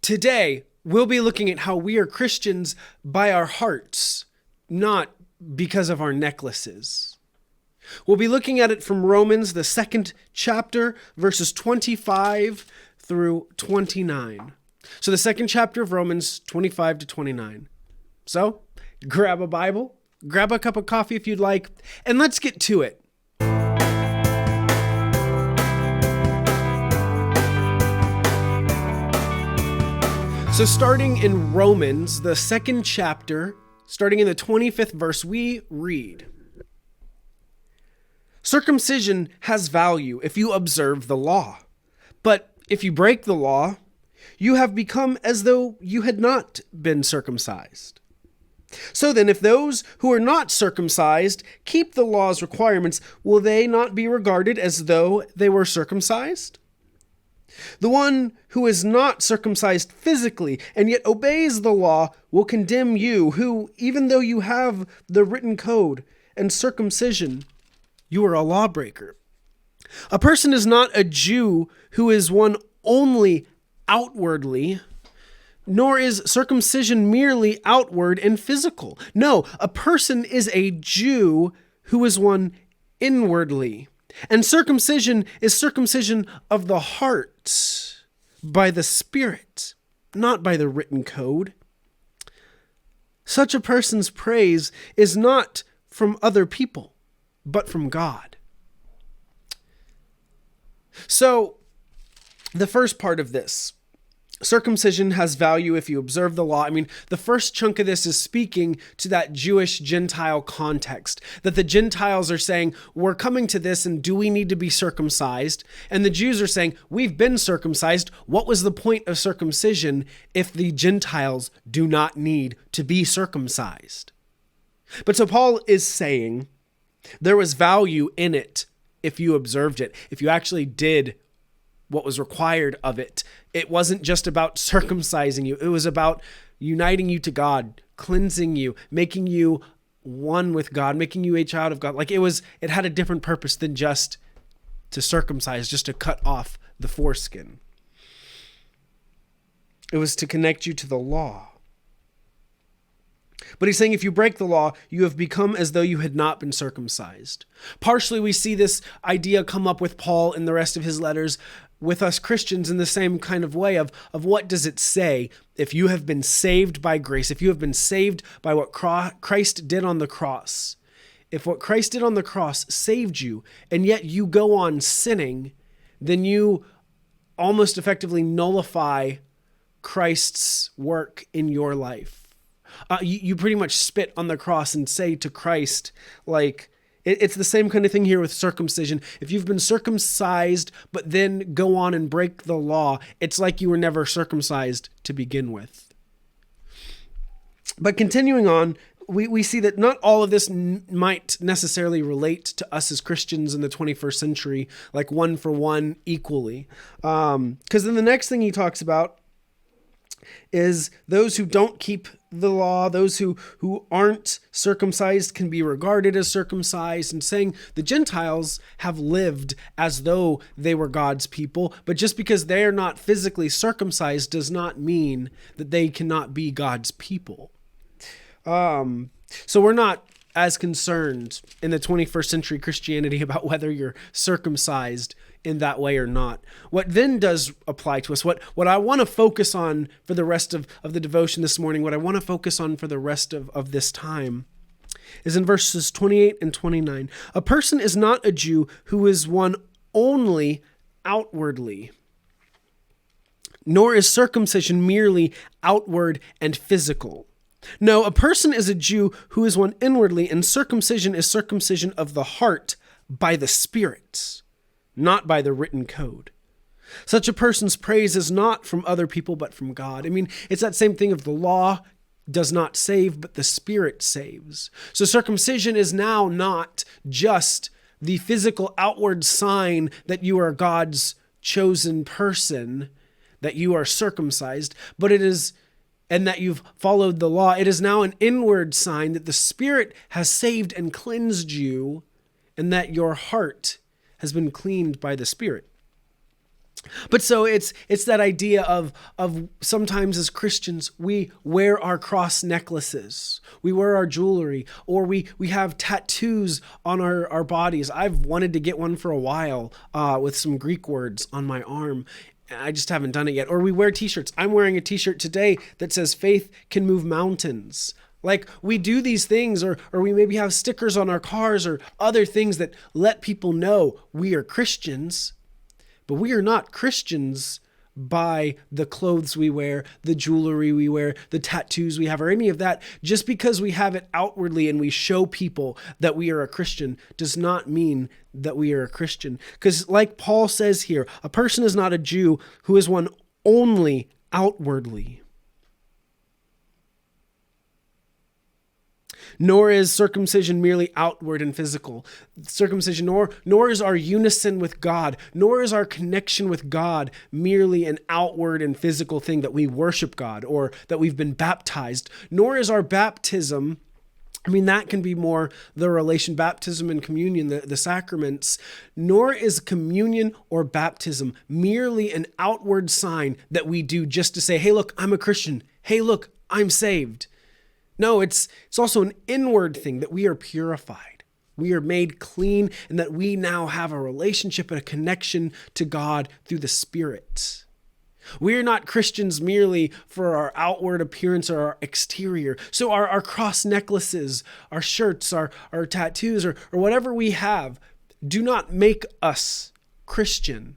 Today, we'll be looking at how we are Christians by our hearts, not because of our necklaces. We'll be looking at it from Romans, the 2nd chapter, verses 25 through 29. So the 2nd chapter of Romans, 25 to 29. So, grab a Bible, grab a cup of coffee if you'd like, and let's get to it. So starting in Romans, the 2nd chapter, starting in the 25th verse, we read, "Circumcision has value if you observe the law. But if you break the law, you have become as though you had not been circumcised. So then, if those who are not circumcised keep the law's requirements, will they not be regarded as though they were circumcised? The one who is not circumcised physically and yet obeys the law will condemn you, who, even though you have the written code and circumcision, you are a lawbreaker. A person is not a Jew who is one only outwardly, nor is circumcision merely outward and physical. No, a person is a Jew who is one inwardly. And circumcision is circumcision of the heart by the Spirit, not by the written code. Such a person's praise is not from other people, but from God." So, the first part of this, circumcision has value if you observe the law. I mean, the first chunk of this is speaking to that Jewish-Gentile context, that the Gentiles are saying, we're coming to this, and do we need to be circumcised? And the Jews are saying, we've been circumcised. What was the point of circumcision if the Gentiles do not need to be circumcised? But so Paul is saying there was value in it if you observed it, if you actually did what was required of it. It wasn't just about circumcising you. It was about uniting you to God, cleansing you, making you one with God, making you a child of God. Like it had a different purpose than just to circumcise, just to cut off the foreskin. It was to connect you to the law. But he's saying if you break the law, you have become as though you had not been circumcised. Partially, we see this idea come up with Paul in the rest of his letters with us Christians in the same kind of way of what does it say if you have been saved by grace, if you have been saved by what Christ did on the cross, if what Christ did on the cross saved you and yet you go on sinning, then you almost effectively nullify Christ's work in your life. You pretty much spit on the cross and say to Christ, like, it's the same kind of thing here with circumcision. If you've been circumcised, but then go on and break the law, it's like you were never circumcised to begin with. But continuing on, we see that not all of this might necessarily relate to us as Christians in the 21st century, like one for one equally. Because then the next thing he talks about is those who don't keep the law, those who aren't circumcised can be regarded as circumcised, and saying the Gentiles have lived as though they were God's people, but just because they are not physically circumcised does not mean that they cannot be God's people. So we're not as concerned in the 21st century Christianity about whether you're circumcised in that way or not. What then does apply to us, what I want to focus on for the rest of the devotion this morning, what I want to focus on for the rest of this time, is in verses 28 and 29. A person is not a Jew who is one only outwardly, nor is circumcision merely outward and physical. No, a person is a Jew who is one inwardly, and circumcision is circumcision of the heart by the Spirit, not by the written code. Such a person's praise is not from other people, but from God. I mean, it's that same thing of the law does not save, but the Spirit saves. So circumcision is now not just the physical outward sign that you are God's chosen person, that you are circumcised, but it is, and that you've followed the law. It is now an inward sign that the Spirit has saved and cleansed you, and that your heart has been cleaned by the Spirit. But so it's that idea of sometimes as Christians we wear our cross necklaces, we wear our jewelry, or we have tattoos on our bodies. I've wanted to get one for a while with some Greek words on my arm. I just haven't done it yet. Or we wear t-shirts. I'm wearing a t-shirt today that says faith can move mountains. Like we do these things, or we maybe have stickers on our cars or other things that let people know we are Christians. But we are not Christians by the clothes we wear, the jewelry we wear, the tattoos we have, or any of that. Just because we have it outwardly and we show people that we are a Christian does not mean that we are a Christian. Because like Paul says here, a person is not a Jew who is one only outwardly. Nor is circumcision merely outward and physical. Circumcision, nor is our unison with God, nor is our connection with God merely an outward and physical thing that we worship God or that we've been baptized. Nor is our baptism, that can be more the relation, baptism and communion, the sacraments. Nor is communion or baptism merely an outward sign that we do just to say, hey, look, I'm a Christian. Hey, look, I'm saved. No, it's also an inward thing that we are purified. We are made clean and that we now have a relationship and a connection to God through the Spirit. We are not Christians merely for our outward appearance or our exterior. So our cross necklaces, our shirts, our tattoos, or whatever we have do not make us Christian.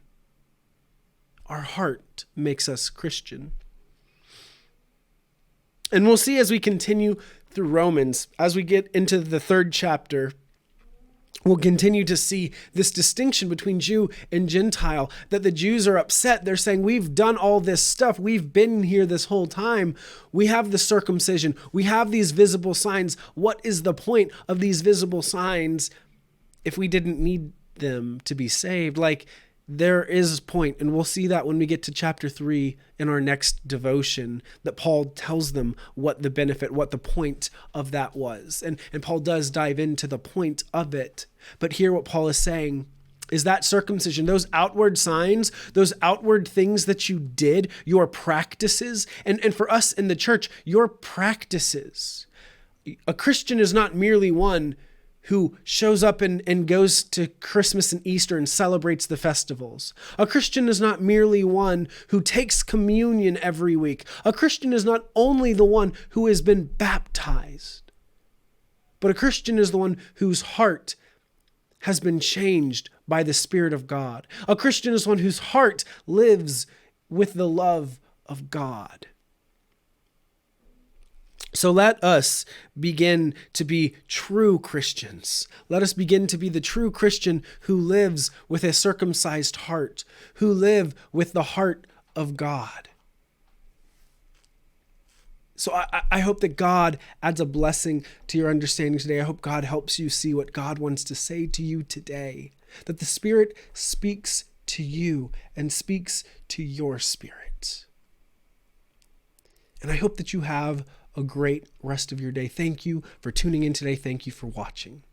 Our heart makes us Christian. And we'll see as we continue through Romans, as we get into the 3rd chapter, we'll continue to see this distinction between Jew and Gentile, that the Jews are upset. They're saying, we've done all this stuff. We've been here this whole time. We have the circumcision. We have these visible signs. What is the point of these visible signs if we didn't need them to be saved? There is a point, and we'll see that when we get to chapter 3 in our next devotion, that Paul tells them what the benefit, what the point of that was. And Paul does dive into the point of it. But here what Paul is saying is that circumcision, those outward signs, those outward things that you did, your practices, and for us in the church, your practices. A Christian is not merely one who shows up and goes to Christmas and Easter and celebrates the festivals. A Christian is not merely one who takes communion every week. A Christian is not only the one who has been baptized, but a Christian is the one whose heart has been changed by the Spirit of God. A Christian is one whose heart lives with the love of God. So let us begin to be true Christians. Let us begin to be the true Christian who lives with a circumcised heart, who live with the heart of God. So I hope that God adds a blessing to your understanding today. I hope God helps you see what God wants to say to you today, that the Spirit speaks to you and speaks to your spirit. And I hope that you have a great rest of your day. Thank you for tuning in today. Thank you for watching.